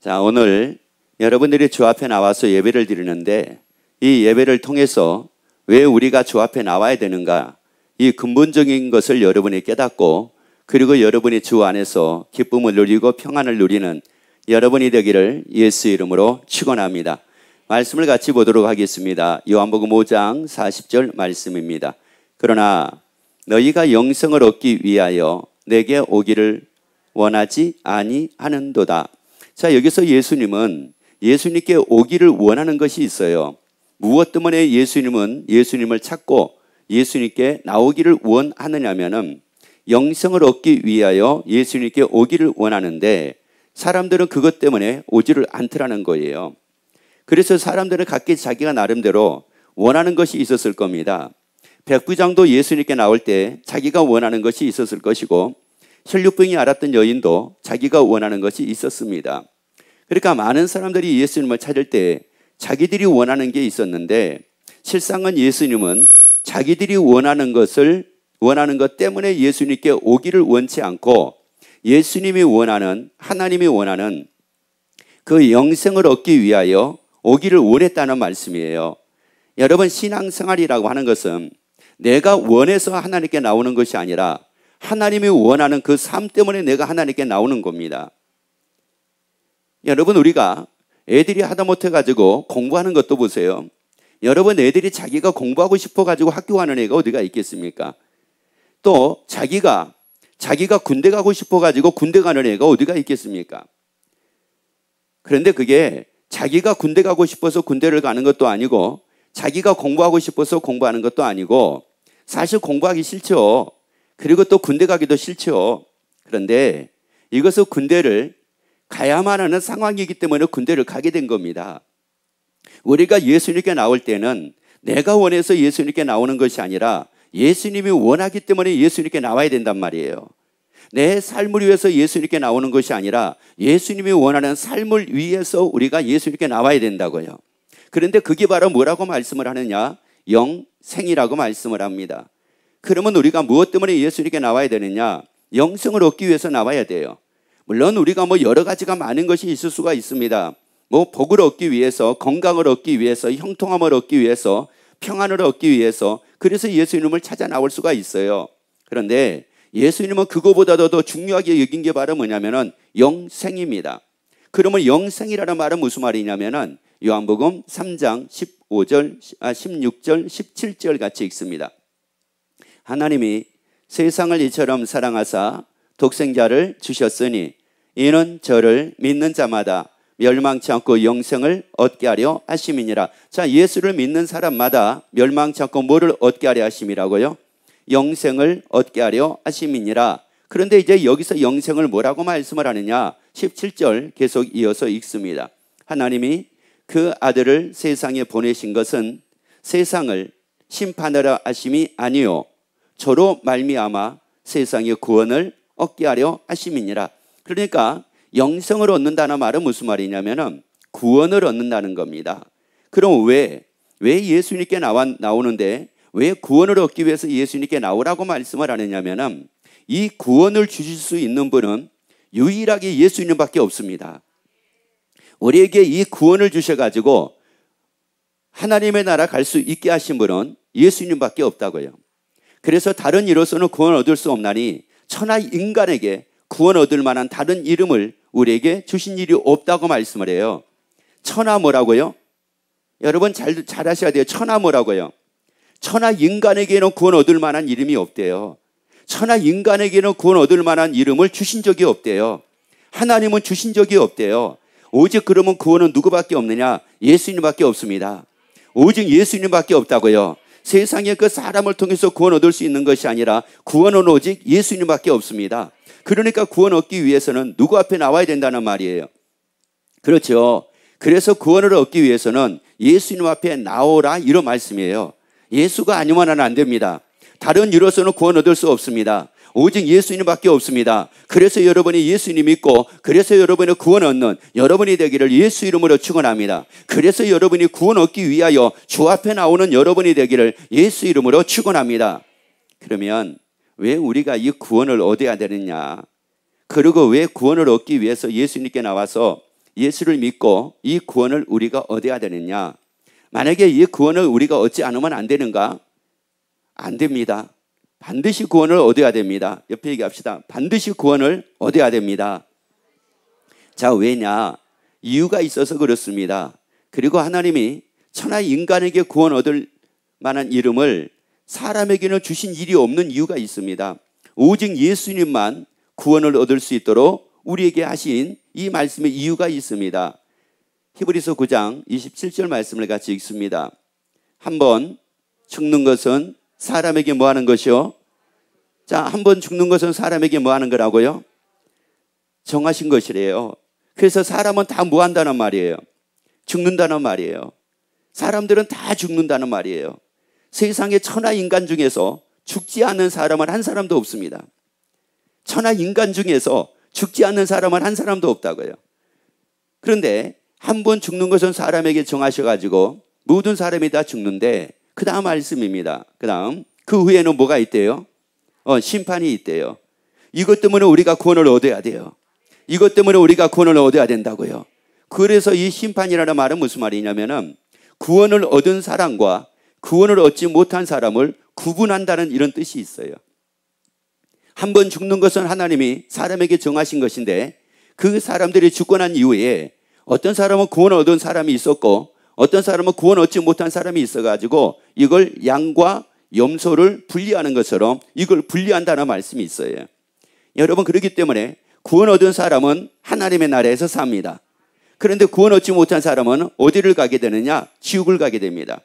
자, 오늘 여러분들이 주 앞에 나와서 예배를 드리는데 이 예배를 통해서 왜 우리가 주 앞에 나와야 되는가, 이 근본적인 것을 여러분이 깨닫고 그리고 여러분이 주 안에서 기쁨을 누리고 평안을 누리는 여러분이 되기를 예수 이름으로 축원합니다. 말씀을 같이 보도록 하겠습니다. 요한복음 5장 40절 말씀입니다. 그러나 너희가 영생을 얻기 위하여 내게 오기를 원하지 아니하는도다. 자, 여기서 예수님은 예수님께 오기를 원하는 것이 있어요. 무엇 때문에 예수님을 찾고 예수님께 나오기를 원하느냐면은 영생을 얻기 위하여 예수님께 오기를 원하는데 사람들은 그것 때문에 오지를 않더라는 거예요. 그래서 사람들은 각기 자기가 나름대로 원하는 것이 있었을 겁니다. 백부장도 예수님께 나올 때 자기가 원하는 것이 있었을 것이고 혈류병이 앓았던 여인도 자기가 원하는 것이 있었습니다. 그러니까 많은 사람들이 예수님을 찾을 때 자기들이 원하는 게 있었는데 실상은 예수님은 자기들이 원하는 것 때문에 예수님께 오기를 원치 않고 예수님이 원하는, 하나님이 원하는 그 영생을 얻기 위하여 오기를 원했다는 말씀이에요. 여러분, 신앙생활이라고 하는 것은 내가 원해서 하나님께 나오는 것이 아니라 하나님이 원하는 그 삶 때문에 내가 하나님께 나오는 겁니다. 여러분, 우리가 애들이 하다못해 가지고 공부하는 것도 보세요. 여러분, 애들이 자기가 공부하고 싶어 가지고 학교 가는 애가 어디가 있겠습니까? 또 자기가 군대 가고 싶어 가지고 군대 가는 애가 어디가 있겠습니까? 그런데 그게 자기가 군대 가고 싶어서 군대를 가는 것도 아니고 자기가 공부하고 싶어서 공부하는 것도 아니고 사실 공부하기 싫죠. 그리고 또 군대 가기도 싫죠. 그런데 이것은 군대를 가야만 하는 상황이기 때문에 군대를 가게 된 겁니다. 우리가 예수님께 나올 때는 내가 원해서 예수님께 나오는 것이 아니라 예수님이 원하기 때문에 예수님께 나와야 된단 말이에요. 내 삶을 위해서 예수님께 나오는 것이 아니라 예수님이 원하는 삶을 위해서 우리가 예수님께 나와야 된다고요. 그런데 그게 바로 뭐라고 말씀을 하느냐? 영생이라고 말씀을 합니다. 그러면 우리가 무엇 때문에 예수님께 나와야 되느냐? 영생을 얻기 위해서 나와야 돼요. 물론 우리가 여러 가지가 많은 것이 있을 수가 있습니다. 복을 얻기 위해서, 건강을 얻기 위해서, 형통함을 얻기 위해서, 평안을 얻기 위해서, 그래서 예수님을 찾아 나올 수가 있어요. 그런데 예수님은 그거보다도 더 중요하게 여긴 게 바로 뭐냐면은 영생입니다. 그러면 영생이라는 말은 무슨 말이냐면은 요한복음 3장 16절, 17절 같이 읽습니다. 하나님이 세상을 이처럼 사랑하사 독생자를 주셨으니 이는 저를 믿는 자마다 멸망치 않고 영생을 얻게 하려 하심이니라. 자, 예수를 믿는 사람마다 멸망치 않고 뭐를 얻게 하려 하심이라고요? 영생을 얻게 하려 하심이니라. 그런데 이제 여기서 영생을 뭐라고 말씀을 하느냐? 17절 계속 이어서 읽습니다. 하나님이 그 아들을 세상에 보내신 것은 세상을 심판하려 하심이 아니요 저로 말미암아 세상의 구원을 얻게 하려 하심이니라. 그러니까 영생을 얻는다는 말은 무슨 말이냐면은 구원을 얻는다는 겁니다. 그럼 왜 예수님께 나오는데 왜 구원을 얻기 위해서 예수님께 나오라고 말씀을 하느냐면은 이 구원을 주실 수 있는 분은 유일하게 예수님밖에 없습니다. 우리에게 이 구원을 주셔가지고 하나님의 나라 갈 수 있게 하신 분은 예수님밖에 없다고요. 그래서 다른 이로서는 구원 얻을 수 없나니 천하 인간에게 구원 얻을 만한 다른 이름을 우리에게 주신 일이 없다고 말씀을 해요. 천하 뭐라고요? 여러분 잘 하셔야 돼요. 천하 뭐라고요? 천하 인간에게는 구원 얻을 만한 이름이 없대요. 천하 인간에게는 구원 얻을 만한 이름을 주신 적이 없대요. 하나님은 주신 적이 없대요. 오직 그러면 구원은 누구밖에 없느냐? 예수님밖에 없습니다. 오직 예수님밖에 없다고요. 세상에 그 사람을 통해서 구원 얻을 수 있는 것이 아니라 구원은 오직 예수님밖에 없습니다. 그러니까 구원 얻기 위해서는 누구 앞에 나와야 된다는 말이에요. 그렇죠. 그래서 구원을 얻기 위해서는 예수님 앞에 나오라 이런 말씀이에요. 예수가 아니면 안 됩니다. 다른 이로서는 구원 얻을 수 없습니다. 오직 예수님밖에 없습니다. 그래서 여러분이 예수님 믿고 그래서 여러분이 구원 얻는 여러분이 되기를 예수 이름으로 축원합니다. 그래서 여러분이 구원 얻기 위하여 주 앞에 나오는 여러분이 되기를 예수 이름으로 축원합니다. 그러면 왜 우리가 이 구원을 얻어야 되느냐? 그리고 왜 구원을 얻기 위해서 예수님께 나와서 예수를 믿고 이 구원을 우리가 얻어야 되느냐? 만약에 이 구원을 우리가 얻지 않으면 안 되는가? 안 됩니다. 반드시 구원을 얻어야 됩니다. 옆에 얘기합시다. 반드시 구원을 얻어야 됩니다. 자, 왜냐? 이유가 있어서 그렇습니다. 그리고 하나님이 천하 인간에게 구원 얻을 만한 이름을 사람에게는 주신 일이 없는 이유가 있습니다. 오직 예수님만 구원을 얻을 수 있도록 우리에게 하신 이 말씀의 이유가 있습니다. 히브리서 9장 27절 말씀을 같이 읽습니다. 한번 죽는 것은 사람에게 뭐 하는 것이요? 자, 한번 죽는 것은 사람에게 뭐 하는 거라고요? 정하신 것이래요. 그래서 사람은 다 뭐 한다는 말이에요? 죽는다는 말이에요. 사람들은 다 죽는다는 말이에요. 세상의 천하 인간 중에서 죽지 않는 사람은 한 사람도 없습니다. 천하 인간 중에서 죽지 않는 사람은 한 사람도 없다고요. 그런데 한 번 죽는 것은 사람에게 정하셔가지고 모든 사람이 다 죽는데 그 다음 말씀입니다. 그 다음 그 후에는 뭐가 있대요? 심판이 있대요. 이것 때문에 우리가 구원을 얻어야 돼요. 이것 때문에 우리가 구원을 얻어야 된다고요. 그래서 이 심판이라는 말은 무슨 말이냐면은 구원을 얻은 사람과 구원을 얻지 못한 사람을 구분한다는 이런 뜻이 있어요. 한 번 죽는 것은 하나님이 사람에게 정하신 것인데 그 사람들이 죽고 난 이후에 어떤 사람은 구원을 얻은 사람이 있었고 어떤 사람은 구원 얻지 못한 사람이 있어가지고 이걸 양과 염소를 분리하는 것처럼 이걸 분리한다는 말씀이 있어요. 여러분, 그렇기 때문에 구원 얻은 사람은 하나님의 나라에서 삽니다. 그런데 구원 얻지 못한 사람은 어디를 가게 되느냐? 지옥을 가게 됩니다.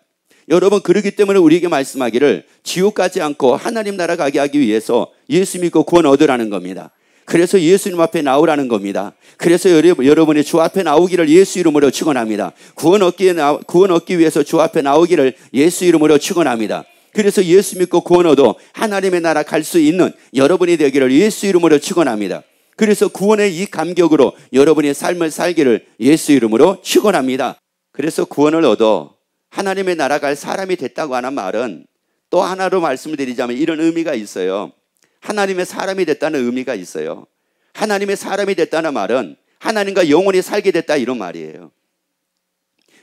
여러분, 그렇기 때문에 우리에게 말씀하기를 지옥 가지 않고 하나님 나라 가게 하기 위해서 예수 믿고 구원 얻으라는 겁니다. 그래서 예수님 앞에 나오라는 겁니다. 그래서 여러분이 주 앞에 나오기를 예수 이름으로 축원합니다. 구원 얻기 위해서 주 앞에 나오기를 예수 이름으로 축원합니다. 그래서 예수 믿고 구원 얻어 하나님의 나라 갈 수 있는 여러분이 되기를 예수 이름으로 축원합니다. 그래서 구원의 이 감격으로 여러분의 삶을 살기를 예수 이름으로 축원합니다. 그래서 구원을 얻어 하나님의 나라 갈 사람이 됐다고 하는 말은 또 하나로 말씀을 드리자면 이런 의미가 있어요. 하나님의 사람이 됐다는 의미가 있어요. 하나님의 사람이 됐다는 말은 하나님과 영원히 살게 됐다 이런 말이에요.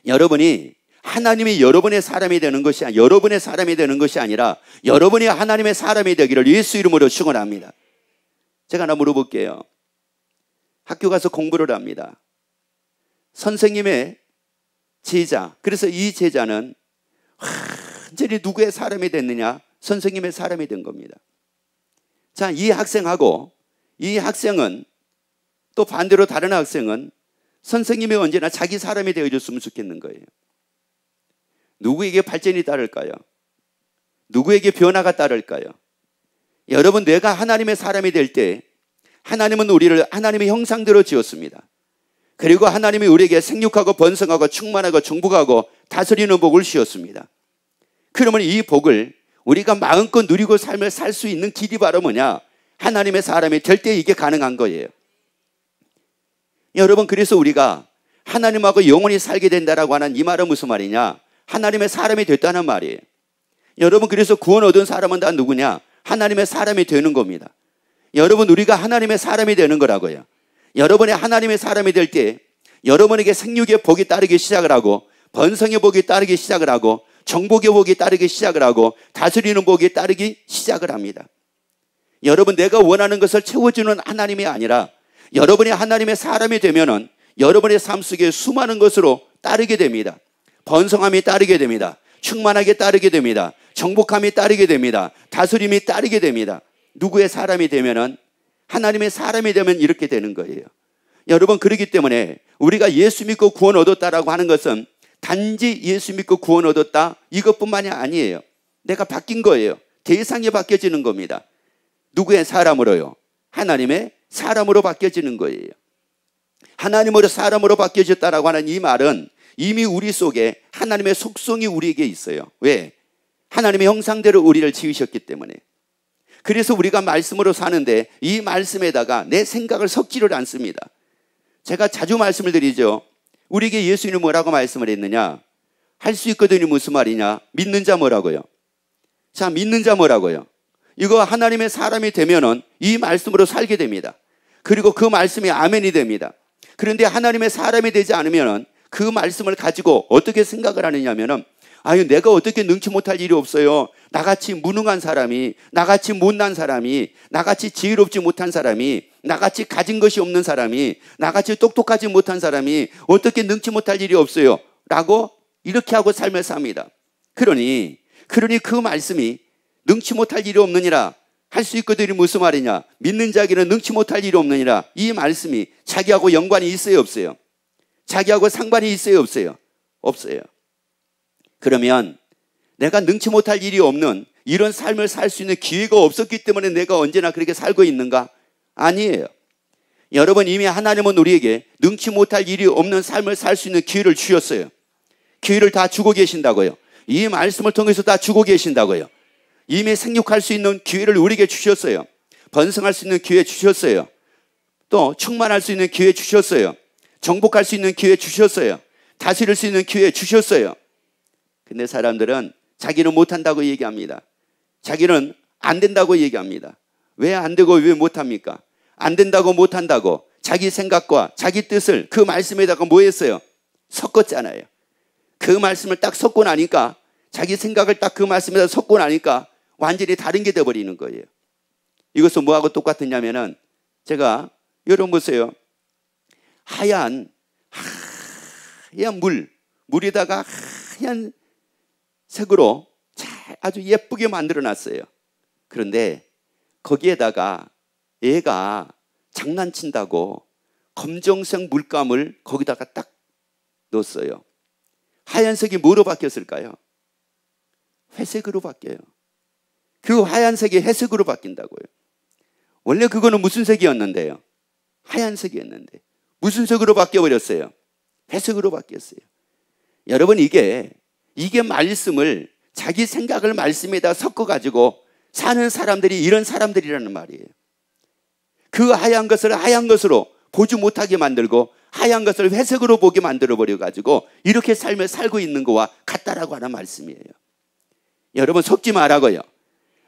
여러분이 하나님이 여러분의 사람이 되는 것이 아니라 여러분의 사람이 되는 것이 아니라 여러분이 하나님의 사람이 되기를 예수 이름으로 축원합니다. 제가 하나 물어볼게요. 학교 가서 공부를 합니다. 선생님의 제자, 그래서 이 제자는 완전히 누구의 사람이 됐느냐? 선생님의 사람이 된 겁니다. 자, 이 학생하고 이 학생은 또 반대로 다른 학생은 선생님이 언제나 자기 사람이 되어줬으면 좋겠는 거예요. 누구에게 발전이 따를까요? 누구에게 변화가 따를까요? 여러분, 내가 하나님의 사람이 될 때 하나님은 우리를 하나님의 형상대로 지었습니다. 그리고 하나님이 우리에게 생육하고 번성하고 충만하고 정복하고 다스리는 복을 주셨습니다. 그러면 이 복을 우리가 마음껏 누리고 삶을 살 수 있는 길이 바로 뭐냐? 하나님의 사람이 될 때 이게 가능한 거예요. 여러분, 그래서 우리가 하나님하고 영원히 살게 된다라고 하는 이 말은 무슨 말이냐? 하나님의 사람이 됐다는 말이에요. 여러분, 그래서 구원 얻은 사람은 다 누구냐? 하나님의 사람이 되는 겁니다. 여러분, 우리가 하나님의 사람이 되는 거라고요. 여러분이 하나님의 사람이 될 때 여러분에게 생육의 복이 따르기 시작을 하고 번성의 복이 따르기 시작을 하고 정복의 복이 따르기 시작을 하고 다스리는 복이 따르기 시작을 합니다. 여러분, 내가 원하는 것을 채워주는 하나님이 아니라 여러분이 하나님의 사람이 되면은 여러분의 삶 속에 수많은 것으로 따르게 됩니다. 번성함이 따르게 됩니다. 충만하게 따르게 됩니다. 정복함이 따르게 됩니다. 다스림이 따르게 됩니다. 누구의 사람이 되면은 하나님의 사람이 되면 이렇게 되는 거예요. 여러분, 그렇기 때문에 우리가 예수 믿고 구원 얻었다라고 하는 것은 단지 예수 믿고 구원 얻었다 이것뿐만이 아니에요. 내가 바뀐 거예요. 대상이 바뀌어지는 겁니다. 누구의 사람으로요? 하나님의 사람으로 바뀌어지는 거예요. 하나님으로 사람으로 바뀌어졌다라고 하는 이 말은 이미 우리 속에 하나님의 속성이 우리에게 있어요. 왜? 하나님의 형상대로 우리를 지으셨기 때문에. 그래서 우리가 말씀으로 사는데 이 말씀에다가 내 생각을 섞지를 않습니다. 제가 자주 말씀을 드리죠. 우리에게 예수님은 뭐라고 말씀을 했느냐? 할 수 있거든요. 무슨 말이냐? 믿는 자 뭐라고요? 자, 믿는 자 뭐라고요? 이거 하나님의 사람이 되면은 이 말씀으로 살게 됩니다. 그리고 그 말씀이 아멘이 됩니다. 그런데 하나님의 사람이 되지 않으면 그 말씀을 가지고 어떻게 생각을 하느냐면은, 아유, 내가 어떻게 능치 못할 일이 없어요. 나같이 무능한 사람이, 나같이 못난 사람이, 나같이 지혜롭지 못한 사람이, 나같이 가진 것이 없는 사람이, 나같이 똑똑하지 못한 사람이 어떻게 능치 못할 일이 없어요. 라고 이렇게 하고 삶을 삽니다. 그러니 그 말씀이 능치 못할 일이 없느니라 할 수 있거든이 무슨 말이냐? 믿는 자에게는 능치 못할 일이 없느니라. 이 말씀이 자기하고 연관이 있어요, 없어요? 자기하고 상관이 있어요, 없어요? 없어요. 그러면 내가 능치 못할 일이 없는 이런 삶을 살 수 있는 기회가 없었기 때문에 내가 언제나 그렇게 살고 있는가? 아니에요. 여러분, 이미 하나님은 우리에게 능치 못할 일이 없는 삶을 살 수 있는 기회를 주셨어요. 기회를 다 주고 계신다고요. 이 말씀을 통해서 다 주고 계신다고요. 이미 생육할 수 있는 기회를 우리에게 주셨어요. 번성할 수 있는 기회 주셨어요. 또 충만할 수 있는 기회 주셨어요. 정복할 수 있는 기회 주셨어요. 다스릴 수 있는 기회 주셨어요. 근데 사람들은 자기는 못한다고 얘기합니다. 자기는 안 된다고 얘기합니다. 왜 안 되고 왜 못합니까? 안 된다고 못한다고 자기 생각과 자기 뜻을 그 말씀에다가 뭐 했어요? 섞었잖아요. 그 말씀을 딱 섞고 나니까, 자기 생각을 딱 그 말씀에다 섞고 나니까 완전히 다른 게 되어버리는 거예요. 이것은 뭐하고 똑같으냐면은, 제가 여러분 보세요. 하얀 물에다가 하얀 색으로 아주 예쁘게 만들어 놨어요. 그런데 거기에다가 얘가 장난친다고 검정색 물감을 거기다가 딱 넣었어요. 하얀색이 뭐로 바뀌었을까요? 회색으로 바뀌어요. 그 하얀색이 회색으로 바뀐다고요. 원래 그거는 무슨 색이었는데요? 하얀색이었는데 무슨 색으로 바뀌어버렸어요? 회색으로 바뀌었어요. 여러분, 이게 말씀을, 자기 생각을 말씀에다 섞어가지고 사는 사람들이 이런 사람들이라는 말이에요. 그 하얀 것을 하얀 것으로 보지 못하게 만들고 하얀 것을 회색으로 보게 만들어버려가지고 이렇게 삶을 살고 있는 거와 같다라고 하는 말씀이에요. 여러분, 섞지 말라고요.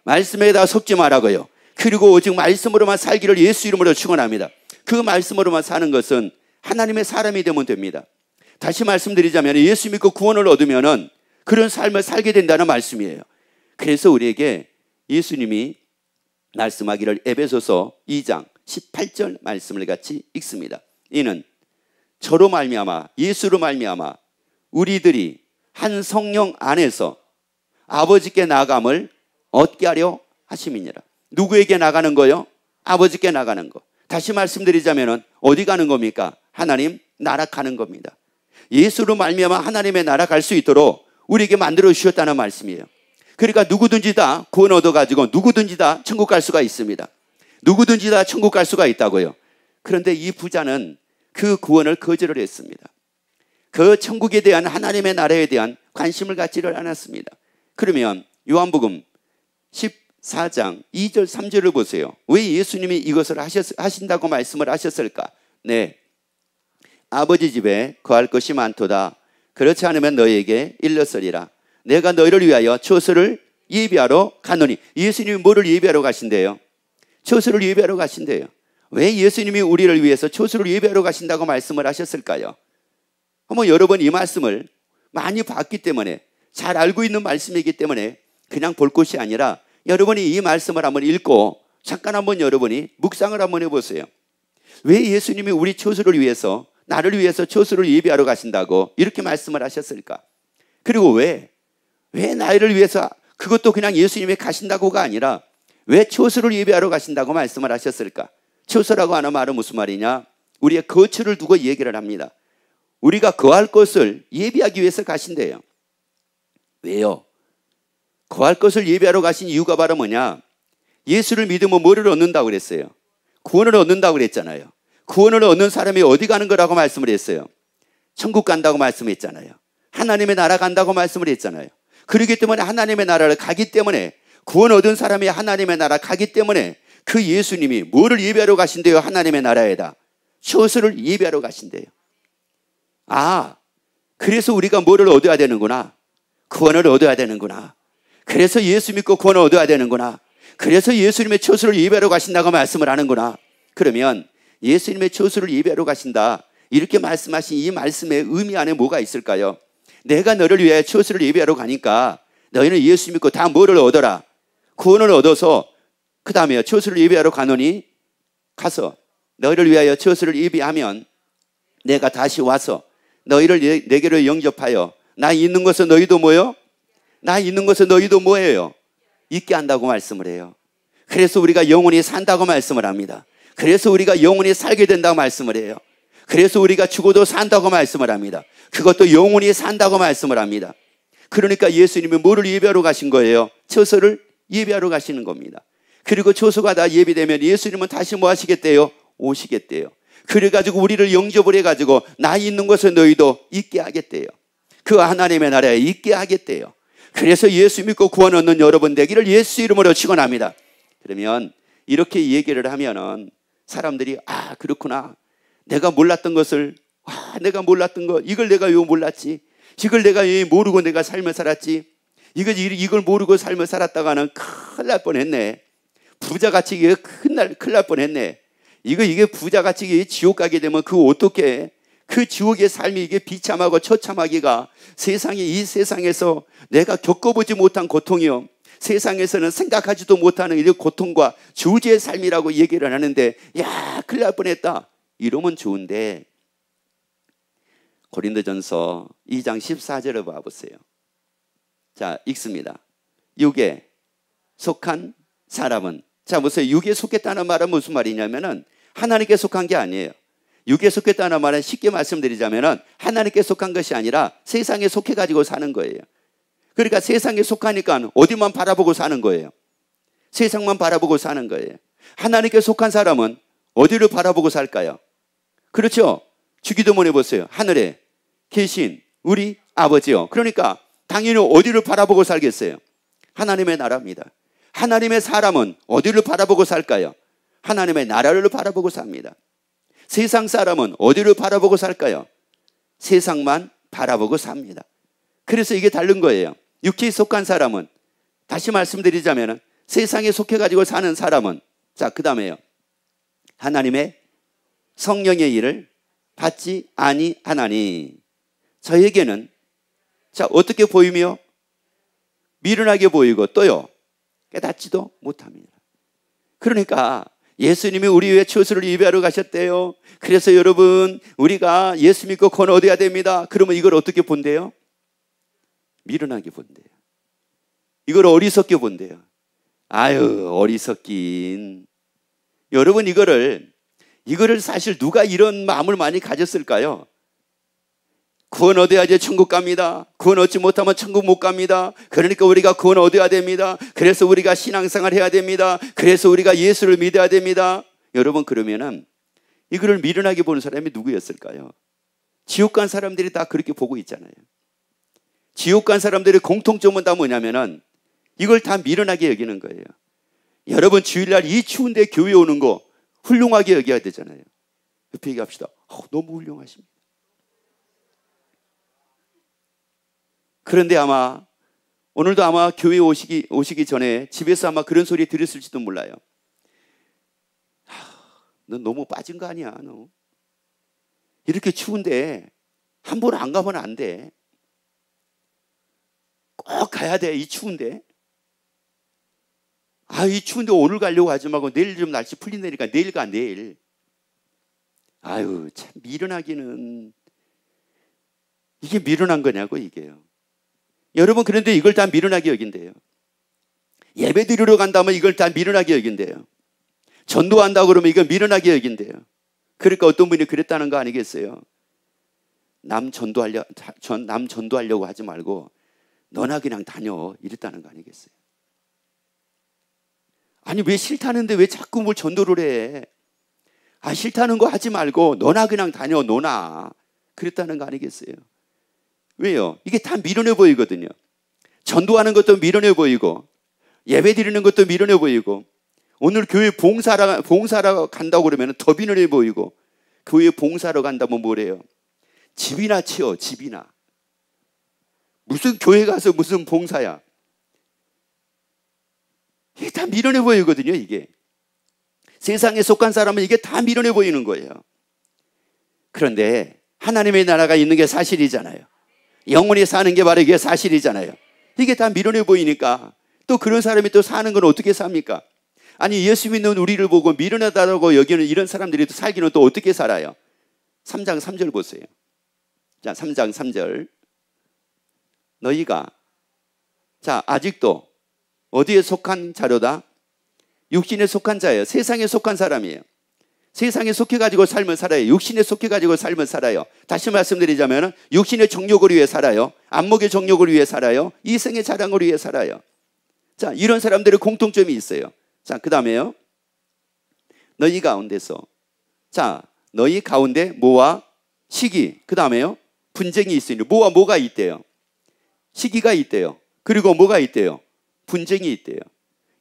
말씀에다 섞지 말라고요. 그리고 오직 말씀으로만 살기를 예수 이름으로 축원합니다. 그 말씀으로만 사는 것은 하나님의 사람이 되면 됩니다. 다시 말씀드리자면 예수 믿고 구원을 얻으면은 그런 삶을 살게 된다는 말씀이에요. 그래서 우리에게 예수님이 말씀하기를 에베소서 2장 18절 말씀을 같이 읽습니다. 이는 저로 말미암아, 예수로 말미암아 우리들이 한 성령 안에서 아버지께 나감을 얻게 하려 하심이니라. 누구에게 나가는 거요? 아버지께 나가는 거. 다시 말씀드리자면 어디 가는 겁니까? 하나님 나라 가는 겁니다. 예수로 말미암아 하나님의 나라 갈 수 있도록 우리에게 만들어 주셨다는 말씀이에요. 그러니까 누구든지 다 구원 얻어가지고 누구든지 다 천국 갈 수가 있습니다. 누구든지 다 천국 갈 수가 있다고요. 그런데 이 부자는 그 구원을 거절을 했습니다. 그 천국에 대한, 하나님의 나라에 대한 관심을 갖지를 않았습니다. 그러면 요한복음 14장 2절 3절을 보세요. 왜 예수님이 이것을 하신다고 말씀을 하셨을까? 네, 아버지 집에 거할 것이 많도다. 그렇지 않으면 너희에게 일렀으리라. 내가 너희를 위하여 처소를 예비하러 가노니. 예수님이 뭐를 예비하러 가신대요? 처소를 예비하러 가신대요. 왜 예수님이 우리를 위해서 처소를 예비하러 가신다고 말씀을 하셨을까요? 여러분, 이 말씀을 많이 봤기 때문에, 잘 알고 있는 말씀이기 때문에 그냥 볼 것이 아니라 여러분이 이 말씀을 한번 읽고 잠깐 한번 여러분이 묵상을 한번 해보세요. 왜 예수님이 우리 처소를 위해서, 나를 위해서 처소를 예비하러 가신다고 이렇게 말씀을 하셨을까? 그리고 왜 나를 위해서, 그것도 그냥 예수님이 가신다고가 아니라 왜 처소를 예비하러 가신다고 말씀을 하셨을까? 처소라고 하는 말은 무슨 말이냐? 우리의 거처를 두고 얘기를 합니다. 우리가 거할 것을 예비하기 위해서 가신대요. 왜요? 거할 것을 예비하러 가신 이유가 바로 뭐냐? 예수를 믿으면 뭐를 얻는다고 그랬어요? 구원을 얻는다고 그랬잖아요. 구원을 얻는 사람이 어디 가는 거라고 말씀을 했어요? 천국 간다고 말씀했잖아요. 하나님의 나라 간다고 말씀을 했잖아요. 그렇기 때문에 하나님의 나라를 가기 때문에, 구원 얻은 사람이 하나님의 나라 가기 때문에 그 예수님이 뭐를 예배하러 가신대요? 하나님의 나라에다 처소를 예배하러 가신대요. 아, 그래서 우리가 뭐를 얻어야 되는구나. 구원을 얻어야 되는구나. 그래서 예수 믿고 구원을 얻어야 되는구나. 그래서 예수님의 처소를 예배하러 가신다고 말씀을 하는구나. 그러면 예수님의 처소를 예배하러 가신다, 이렇게 말씀하신 이 말씀의 의미 안에 뭐가 있을까요? 내가 너를 위하여 처소를 예비하러 가니까 너희는 예수 믿고 다 뭐를 얻어라? 구원을 얻어서 그 다음에 처소를 예비하러 가노니 가서 너희를 위하여 처소를 예비하면 내가 다시 와서 너희를 내게로 영접하여 나 있는 것은 너희도 뭐요? 나 있는 것은 너희도 뭐예요? 있게 한다고 말씀을 해요. 그래서 우리가 영원히 산다고 말씀을 합니다. 그래서 우리가 영원히 살게 된다고 말씀을 해요. 그래서 우리가 죽어도 산다고 말씀을 합니다. 그것도 영원히 산다고 말씀을 합니다. 그러니까 예수님이 뭐를 예배하러 가신 거예요? 처소를 예배하러 가시는 겁니다. 그리고 처소가 다 예비되면 예수님은 다시 뭐 하시겠대요? 오시겠대요. 그래가지고 우리를 영접을 해가지고 나 있는 것을 너희도 있게 하겠대요. 그 하나님의 나라에 있게 하겠대요. 그래서 예수 믿고 구원 얻는 여러분 되기를 예수 이름으로 축원합니다. 그러면 이렇게 얘기를 하면은 사람들이 아 그렇구나. 내가 몰랐던 것을 내가 몰랐던 거 이걸 내가 왜 몰랐지? 이걸 내가 왜 모르고 내가 삶을 살았지? 이걸 모르고 삶을 살았다가는 큰일 날 뻔했네. 부자같이 이게 큰일 날 뻔했네. 이게 부자같이 지옥 가게 되면 그 어떻게 그 지옥의 삶이 이게 비참하고 처참하기가 이 세상에서 내가 겪어보지 못한 고통이요. 세상에서는 생각하지도 못하는 이 고통과 저주의 삶이라고 얘기를 하는데 야 큰일 날 뻔했다. 이러면 좋은데 고린도전서 2장 14절을 봐보세요. 자 읽습니다. 육에 속한 사람은 자 보세요. 육에 속했다는 말은 무슨 말이냐면은 하나님께 속한 게 아니에요. 육에 속했다는 말은 쉽게 말씀드리자면은 하나님께 속한 것이 아니라 세상에 속해가지고 사는 거예요. 그러니까 세상에 속하니까 어디만 바라보고 사는 거예요. 세상만 바라보고 사는 거예요. 하나님께 속한 사람은 어디를 바라보고 살까요? 그렇죠? 주기도문 해보세요. 하늘에 계신 우리 아버지요. 그러니까 당연히 어디를 바라보고 살겠어요? 하나님의 나라입니다. 하나님의 사람은 어디를 바라보고 살까요? 하나님의 나라를 바라보고 삽니다. 세상 사람은 어디를 바라보고 살까요? 세상만 바라보고 삽니다. 그래서 이게 다른 거예요. 육체에 속한 사람은 다시 말씀드리자면 세상에 속해가지고 사는 사람은 자 그 다음에요. 하나님의 성령의 일을 받지 아니하나니 저에게는 자 어떻게 보이며 미련하게 보이고 또요 깨닫지도 못합니다. 그러니까 예수님이 우리 위해 처소를 예비하러 가셨대요. 그래서 여러분 우리가 예수 믿고 구원 얻어야 됩니다. 그러면 이걸 어떻게 본대요? 미련하게 본대요. 이걸 어리석게 본대요. 아유 어리석긴. 여러분 이거를 사실 누가 이런 마음을 많이 가졌을까요? 구원 얻어야지 천국 갑니다. 구원 얻지 못하면 천국 못 갑니다. 그러니까 우리가 구원 얻어야 됩니다. 그래서 우리가 신앙생활 해야 됩니다. 그래서 우리가 예수를 믿어야 됩니다. 여러분 그러면은 이거를 미련하게 보는 사람이 누구였을까요? 지옥 간 사람들이 다 그렇게 보고 있잖아요. 지옥 간 사람들의 공통점은 다 뭐냐면은 이걸 다 미련하게 여기는 거예요. 여러분 주일날 이 추운데 교회 오는 거 훌륭하게 여겨야 되잖아요. 옆에 얘기합시다. 너무 훌륭하십니다. 그런데 아마 오늘도 아마 교회 오시기 전에 집에서 아마 그런 소리 들으실지도 몰라요. 넌 너무 빠진 거 아니야 너. 이렇게 추운데 한 번 안 가면 안 돼. 꼭 가야 돼 이 추운데. 이 추운데 오늘 가려고 하지 말고 내일 좀 날씨 풀린다니까 내일 가 내일. 아유 참 미련하기는 이게 미련한 거냐고 이게요. 여러분 그런데 이걸 다 미련하게 여긴대요. 예배 드리러 간다면 이걸 다 미련하게 여긴대요. 전도한다고 그러면 이걸 미련하게 여긴대요. 그러니까 어떤 분이 그랬다는 거 아니겠어요? 남 전도하려고 하지 말고 너나 그냥 다녀 이랬다는 거 아니겠어요? 아니 왜 싫다는데 왜 자꾸 뭘 전도를 해? 싫다는 거 하지 말고 너나 그냥 다녀 너나 그랬다는 거 아니겠어요? 왜요? 이게 다 미련해 보이거든요. 전도하는 것도 미련해 보이고 예배 드리는 것도 미련해 보이고 오늘 교회 봉사하러 간다고 그러면 더 미련해 보이고 교회 봉사하러 간다면 뭐래요? 집이나 치워 집이나. 무슨 교회 가서 무슨 봉사야. 이게 다 미련해 보이거든요. 이게 세상에 속한 사람은 이게 다 미련해 보이는 거예요. 그런데 하나님의 나라가 있는 게 사실이잖아요. 영원히 사는 게 바로 이게 사실이잖아요. 이게 다 미련해 보이니까 또 그런 사람이 또 사는 건 어떻게 삽니까? 아니 예수 믿는 우리를 보고 미련하다고 여기는 이런 사람들이 또 살기는 또 어떻게 살아요? 3장 3절 보세요. 자, 3장 3절. 너희가 자 아직도 어디에 속한 자료다? 육신에 속한 자예요. 세상에 속한 사람이에요. 세상에 속해가지고 삶을 살아요. 육신에 속해가지고 삶을 살아요. 다시 말씀드리자면 육신의 정욕을 위해 살아요. 안목의 정욕을 위해 살아요. 이생의 자랑을 위해 살아요. 자, 이런 사람들의 공통점이 있어요. 자, 그 다음에요. 너희 가운데서 자, 너희 가운데 뭐와 시기, 그 다음에요. 분쟁이 있으니 뭐와 뭐가 있대요? 시기가 있대요. 그리고 뭐가 있대요? 분쟁이 있대요.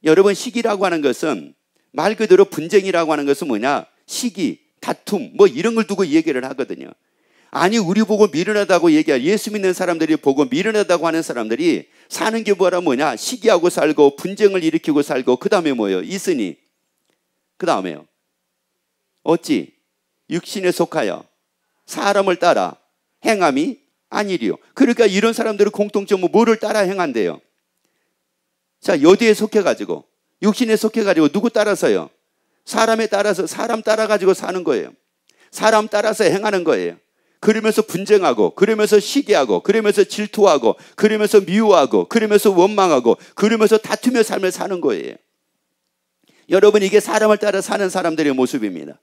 여러분 시기라고 하는 것은 말 그대로 분쟁이라고 하는 것은 뭐냐? 시기, 다툼 뭐 이런 걸 두고 얘기를 하거든요. 아니 우리 보고 미련하다고 얘기할 예수 믿는 사람들이 보고 미련하다고 하는 사람들이 사는 게 뭐냐? 시기하고 살고 분쟁을 일으키고 살고 그 다음에 뭐예요? 있으니 그 다음에요. 어찌 육신에 속하여 사람을 따라 행함이 아니리요. 그러니까 이런 사람들의 공통점은 뭐를 따라 행한대요? 자, 어디에 속해가지고 육신에 속해가지고 누구 따라서요? 사람에 따라서 사람 따라가지고 사는 거예요. 사람 따라서 행하는 거예요. 그러면서 분쟁하고 그러면서 시기하고 그러면서 질투하고 그러면서 미워하고 그러면서 원망하고 그러면서 다투며 삶을 사는 거예요. 여러분 이게 사람을 따라 사는 사람들의 모습입니다.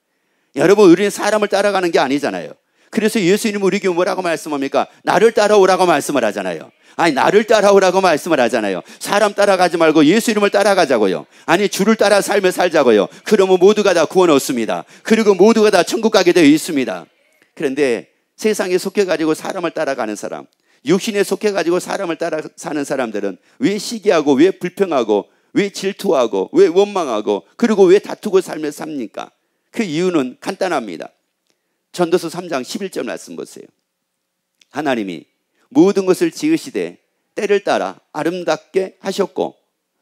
여러분 우리는 사람을 따라가는 게 아니잖아요. 그래서 예수님은 우리에게 뭐라고 말씀합니까? 나를 따라오라고 말씀을 하잖아요. 아니 나를 따라오라고 말씀을 하잖아요. 사람 따라가지 말고 예수 이름을 따라가자고요. 아니 주를 따라 삶을 살자고요. 그러면 모두가 다 구원 얻습니다. 그리고 모두가 다 천국 가게 되어 있습니다. 그런데 세상에 속해가지고 사람을 따라가는 사람, 육신에 속해가지고 사람을 따라 사는 사람들은 왜 시기하고 왜 불평하고 왜 질투하고 왜 원망하고 그리고 왜 다투고 삶을 삽니까? 그 이유는 간단합니다. 전도서 3장 11절 말씀 보세요. 하나님이 모든 것을 지으시되 때를 따라 아름답게 하셨고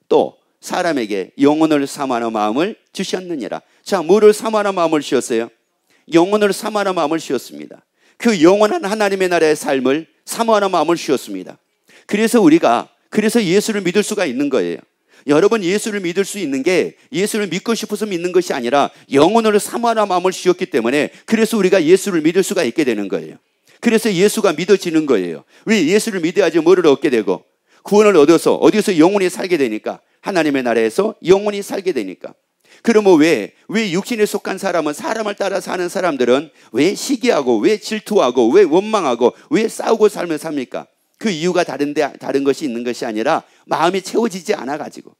또 사람에게 영혼을 사모하는 마음을 주셨느니라. 자, 뭐를 사모하는 마음을 주셨어요? 영혼을 사모하는 마음을 주셨습니다. 그 영원한 하나님의 나라의 삶을 사모하는 마음을 주셨습니다. 그래서 예수를 믿을 수가 있는 거예요. 여러분 예수를 믿을 수 있는 게 예수를 믿고 싶어서 믿는 것이 아니라 영혼을 사모하는 마음을 주셨기 때문에 그래서 우리가 예수를 믿을 수가 있게 되는 거예요. 그래서 예수가 믿어지는 거예요. 왜? 예수를 믿어야지 뭐를 얻게 되고 구원을 얻어서 어디서 영원히 살게 되니까 하나님의 나라에서 영원히 살게 되니까. 그러면 왜 육신에 속한 사람은 사람을 따라 사는 사람들은 왜 시기하고 왜 질투하고 왜 원망하고 왜 싸우고 삶을 삽니까? 그 이유가 다른 것이 있는 것이 아니라 마음이 채워지지 않아가지고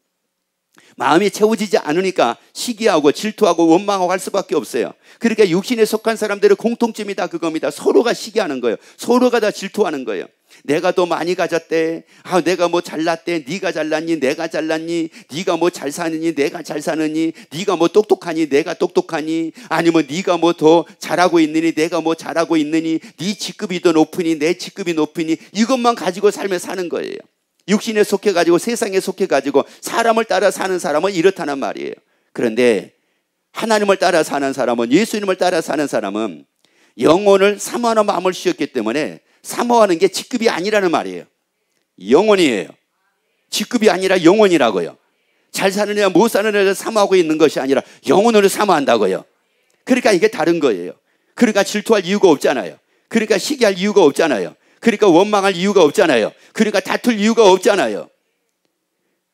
마음이 채워지지 않으니까 시기하고 질투하고 원망하고 할 수밖에 없어요. 그러니까 육신에 속한 사람들의 공통점이 다 그겁니다. 서로가 시기하는 거예요. 서로가 다 질투하는 거예요. 내가 더 많이 가졌대. 내가 뭐 잘났대. 네가 잘났니? 내가 잘났니? 네가 뭐 잘 사느니? 내가 잘 사느니? 네가 뭐 똑똑하니? 내가 똑똑하니? 아니면 네가 뭐 더 잘하고 있느니? 내가 뭐 잘하고 있느니? 네 직급이 더 높으니? 내 직급이 높으니? 이것만 가지고 삶을 사는 거예요. 육신에 속해가지고 세상에 속해가지고 사람을 따라 사는 사람은 이렇다는 말이에요. 그런데 하나님을 따라 사는 사람은 예수님을 따라 사는 사람은 영혼을 사모하는 마음을 주셨기 때문에 사모하는 게 직급이 아니라는 말이에요. 영혼이에요. 직급이 아니라 영혼이라고요. 잘 사느냐 못 사느냐를 사모하고 있는 것이 아니라 영혼을 사모한다고요. 그러니까 이게 다른 거예요. 그러니까 질투할 이유가 없잖아요. 그러니까 시기할 이유가 없잖아요. 그러니까 원망할 이유가 없잖아요. 그러니까 다툴 이유가 없잖아요.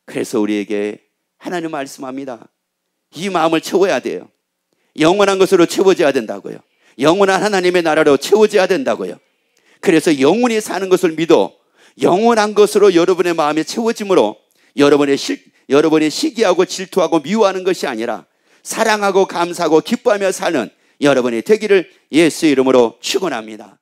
그래서 우리에게 하나님 말씀합니다. 이 마음을 채워야 돼요. 영원한 것으로 채워져야 된다고요. 영원한 하나님의 나라로 채워져야 된다고요. 그래서 영원히 사는 것을 믿어 영원한 것으로 여러분의 마음이 채워짐으로 여러분의 시기하고 질투하고 미워하는 것이 아니라 사랑하고 감사하고 기뻐하며 사는 여러분이 되기를 예수 이름으로 축원합니다.